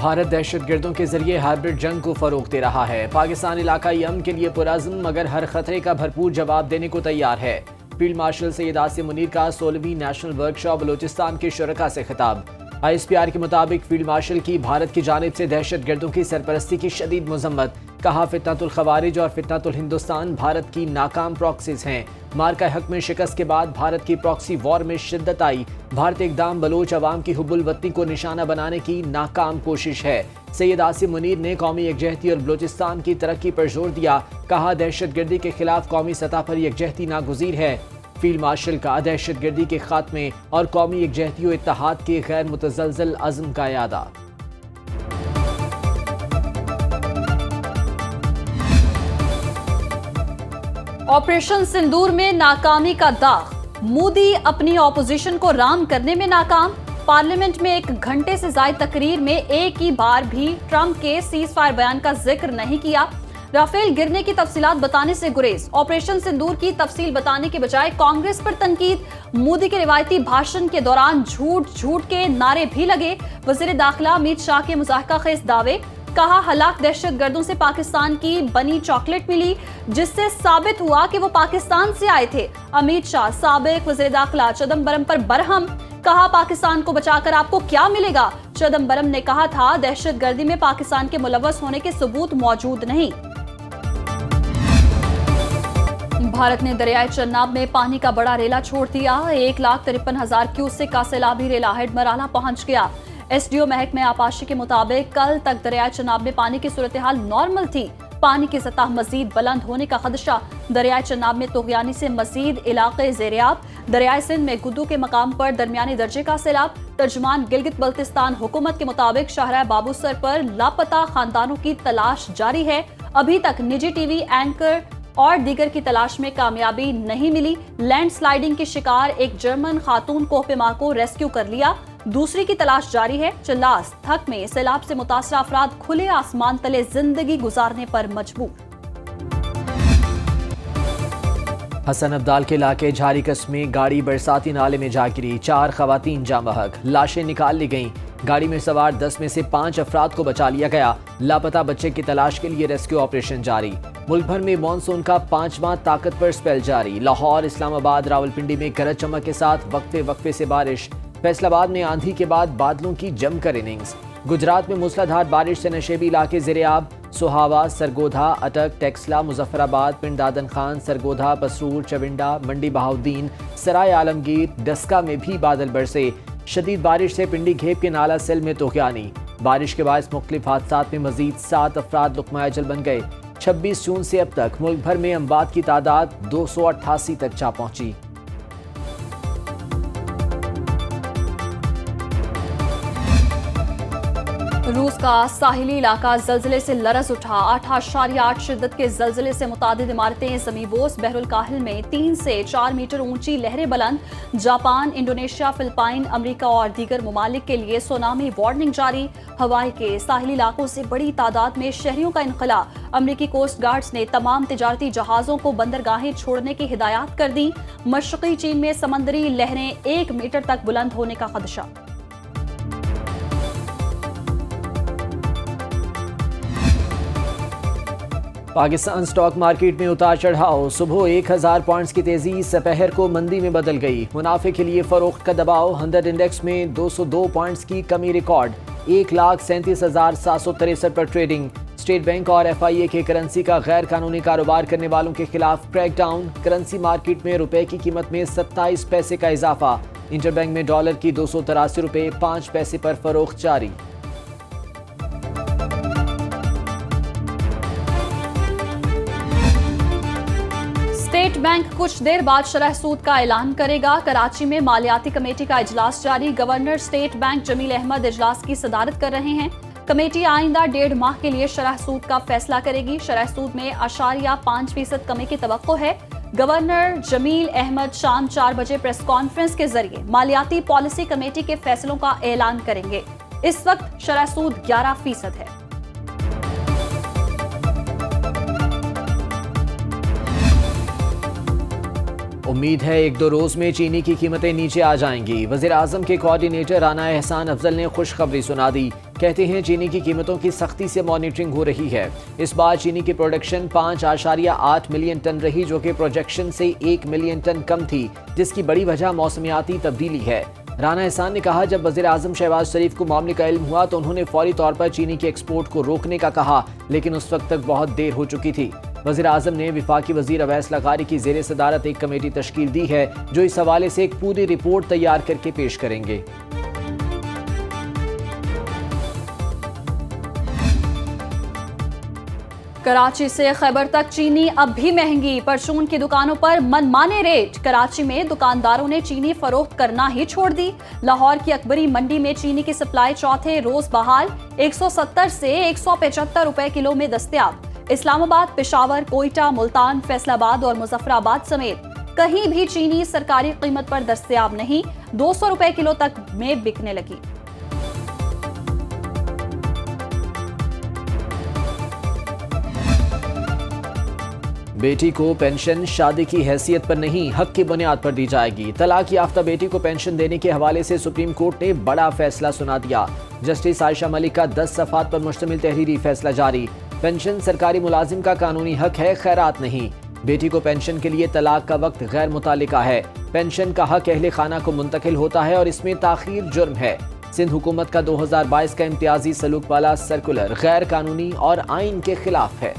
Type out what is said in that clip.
بھارت دہشت گردوں کے ذریعے ہائبرڈ جنگ کو فروغ دے رہا ہے۔ پاکستان علاقائی امن کے لیے پرعزم مگر ہر خطرے کا بھرپور جواب دینے کو تیار ہے۔ فیلڈ مارشل سید عاصم منیر کا 16ویں نیشنل ورکشاپ بلوچستان کے شرکاء سے خطاب۔ ISPR کے مطابق فیلڈ مارشل کی بھارت کی جانب سے دہشت گردوں کی سرپرستی کی شدید مذمت۔ کہا فتنۃ الخوارج اور فتنۃ الہندوستان بھارت کی ناکام پراکسیز ہیں۔ مارکہ حق میں شکست کے بعد بھارت کی پراکسی وار میں شدت آئی۔ بھارتی اقدام بلوچ عوام کی حب الوطنی کو نشانہ بنانے کی ناکام کوشش ہے۔ سید عاصم منیر نے قومی یکجہتی اور بلوچستان کی ترقی پر زور دیا۔ کہا دہشت گردی کے خلاف قومی سطح پر یکجہتی ناگزیر ہے۔ فیلڈ مارشل کا دہشت گردی کے خاتمے اور قومی یکجہتی و اتحاد کے غیر متزلزل عزم کا اعادہ۔ آپریشن سندور میں ناکامی کا داغ، مودی اپنی اپوزیشن کو رام کرنے میں ناکام۔ پارلیمنٹ میں 1 گھنٹے سے زائد تقریر میں ایک ہی بار بھی ٹرمپ کے سیز فائر بیان کا ذکر نہیں کیا۔ رافیل گرنے کی تفصیلات بتانے سے گریز، آپریشن سندور کی تفصیل بتانے کے بجائے کانگریس پر تنقید۔ مودی کے روایتی بھاشن کے دوران جھوٹ کے نعرے بھی لگے۔ وزیر داخلہ امیت شاہ کے مضحکہ خیز دعوے۔ کہا ہلاک دہشت گردوں سے پاکستان کی بنی چاکلیٹ ملی، جس سے ثابت ہوا کہ وہ پاکستان سے آئے تھے۔ امیت شاہ سابق وزیر داخلہ چدمبرم پر برہم۔ کہا پاکستان کو بچا کر آپ کو کیا ملے گا؟ چدمبرم نے کہا تھا دہشت گردی میں پاکستان کے ملوث ہونے کے ثبوت موجود نہیں۔ بھارت نے دریائے چناب میں پانی کا بڑا ریلا چھوڑ دیا۔ 1,53,000 کیوسک کا سیلابی ریلا ہیڈ مرالہ پہنچ گیا۔ SDO محکمہ آبپاشی کے مطابق کل تک دریائے چناب میں پانی کی صورتحال نارمل تھی۔ پانی کی سطح مزید بلند ہونے کا خدشہ۔ دریائے چناب میں طغیانی سے مزید علاقے زیریاب۔ دریائے سندھ میں گدو کے مقام پر درمیانی درجے کا سیلاب۔ ترجمان گلگت بلتستان حکومت کے مطابق شاہراہ بابو سر پر لاپتہ خاندانوں کی تلاش جاری ہے۔ ابھی تک نجی ٹی وی اینکر اور دیگر کی تلاش میں کامیابی نہیں ملی۔ لینڈ سلائیڈنگ کی شکار ایک جرمن خاتون کوہ پیما کو ریسکیو کر لیا، دوسری کی تلاش جاری ہے۔ چلاس تھک میں سیلاب سے متاثرہ افراد کھلے آسمان تلے زندگی گزارنے پر مجبور۔ حسن ابدال کے علاقے جھاری کس میں گاڑی برساتی نالے میں جا گری، 4 خواتین جاں بحق، لاشیں نکال لی گئیں۔ گاڑی میں سوار 10 میں سے 5 افراد کو بچا لیا گیا۔ لاپتہ بچے کی تلاش کے لیے ریسکیو آپریشن جاری۔ ملک بھر میں مانسون کا 5واں طاقتور اسپیل جاری۔ لاہور، اسلام آباد، راولپنڈی میں گرج چمک کے ساتھ وقفے سے بارش۔ فیصل آباد میں آندھی کے بعد بادلوں کی جم کر اننگز۔ گجرات میں موسلادھار بارش سے نشیبی علاقے زیرآب۔ سہاوا، سرگودھا، اٹک، ٹیکسلا، مظفر آباد، پنڈ دادن خان، سرگودھا، پسرور، چونڈا، منڈی بہاؤدین، سرائے عالمگیر، ڈسکا میں بھی بادل برسے۔ شدید بارش سے پنڈی گھیپ کے نالہ سیل میں طغیانی۔ بارش کے باعث مختلف حادثات میں مزید 7 افراد لقمہ اجل بن گئے۔ 26 جون سے اب تک ملک بھر میں اموات کی تعداد 288 تک جا پہنچی۔ روس کا ساحلی علاقہ زلزلے سے لرز اٹھا۔ 8.8 شدت کے زلزلے سے متعدد عمارتیں زمینبوس۔ بحر الکاہل میں 3 سے 4 میٹر اونچی لہریں بلند۔ جاپان، انڈونیشیا، فلپائن، امریکہ اور دیگر ممالک کے لیے سونامی وارننگ جاری۔ ہوائی کے ساحلی علاقوں سے بڑی تعداد میں شہریوں کا انخلاء۔ امریکی کوسٹ گارڈز نے تمام تجارتی جہازوں کو بندرگاہیں چھوڑنے کی ہدایات کر دی۔ مشرقی چین میں سمندری لہریں 1 میٹر تک بلند ہونے کا خدشہ۔ پاکستان سٹاک مارکیٹ میں اتار چڑھاؤ۔ صبح 1000 پوائنٹس کی تیزی سپہر کو مندی میں بدل گئی۔ منافع کے لیے فروخت کا دباؤ۔ 100 انڈیکس میں 202 پوائنٹس کی کمی ریکارڈ۔ 1,37,763 پر ٹریڈنگ۔ اسٹیٹ بینک اور FIA کے کرنسی کا غیر قانونی کاروبار کرنے والوں کے خلاف کریک ڈاؤن۔ کرنسی مارکیٹ میں روپے کی قیمت میں 27 پیسے کا اضافہ۔ انٹر بینک میں ڈالر کی 283 روپے 5 پیسے پر فروخت جاری۔ اسٹیٹ بینک کچھ دیر بعد شرح سود کا اعلان کرے گا۔ کراچی میں مالیاتی کمیٹی کا اجلاس جاری۔ گورنر اسٹیٹ بینک جمیل احمد اجلاس کی صدارت کر رہے ہیں۔ کمیٹی آئندہ 1.5 ماہ کے لیے شرح سود کا فیصلہ کرے گی۔ شرح سود میں 0.5% کمی کی توقع ہے۔ گورنر جمیل احمد شام 4 بجے پریس کانفرنس کے ذریعے مالیاتی پالیسی کمیٹی کے فیصلوں کا اعلان کریں گے۔ اس وقت شرح سود 11% ہے۔ امید ہے 1-2 روز میں چینی کی قیمتیں نیچے آ جائیں گی۔ وزیر اعظم کے کوارڈینیٹر رانا احسان افضل نے خوشخبری سنا دی۔ کہتے ہیں چینی کی قیمتوں کی سختی سے مانیٹرنگ ہو رہی ہے۔ اس بار چینی کی پروڈکشن 5.8 ملین ٹن رہی، جو کہ پروجیکشن سے 1 ملین ٹن کم تھی، جس کی بڑی وجہ موسمیاتی تبدیلی ہے۔ رانا احسان نے کہا جب وزیر اعظم شہباز شریف کو معاملے کا علم ہوا تو انہوں نے فوری طور پر چینی کے ایکسپورٹ کو روکنے کا کہا، لیکن اس وقت تک بہت دیر ہو چکی تھی۔ وزیر اعظم نے وفاقی وزیر اویس لغاری کی زیر صدارت ایک کمیٹی تشکیل دی ہے جو اس حوالے سے ایک پوری رپورٹ تیار کر کے پیش کریں گے۔ کراچی سے خیبر تک چینی اب بھی مہنگی، پرچون کی دکانوں پر من مانے ریٹ۔ کراچی میں دکانداروں نے چینی فروخت کرنا ہی چھوڑ دی۔ لاہور کی اکبری منڈی میں چینی کی سپلائی چوتھے روز بحال، 170 سے 175 روپے کلو میں دستیاب۔ اسلام آباد، پشاور، کوئٹہ، ملتان، فیصل آباد اور مظفر آباد سمیت کہیں بھی چینی سرکاری قیمت پر دستیاب نہیں، 200 روپے کلو تک میں بکنے لگی۔ بیٹی کو پینشن شادی کی حیثیت پر نہیں، حق کی بنیاد پر دی جائے گی۔ طلاق یافتہ بیٹی کو پینشن دینے کے حوالے سے سپریم کورٹ نے بڑا فیصلہ سنا دیا۔ جسٹس عائشہ ملک کا 10 صفحات پر مشتمل تحریری فیصلہ جاری۔ پینشن سرکاری ملازم کا قانونی حق ہے، خیرات نہیں۔ بیٹی کو پینشن کے لیے طلاق کا وقت غیر متعلقہ ہے۔ پینشن کا حق اہل خانہ کو منتقل ہوتا ہے اور اس میں تاخیر جرم ہے۔ سندھ حکومت کا 2022 کا امتیازی سلوک والا سرکولر غیر قانونی اور آئین کے خلاف ہے۔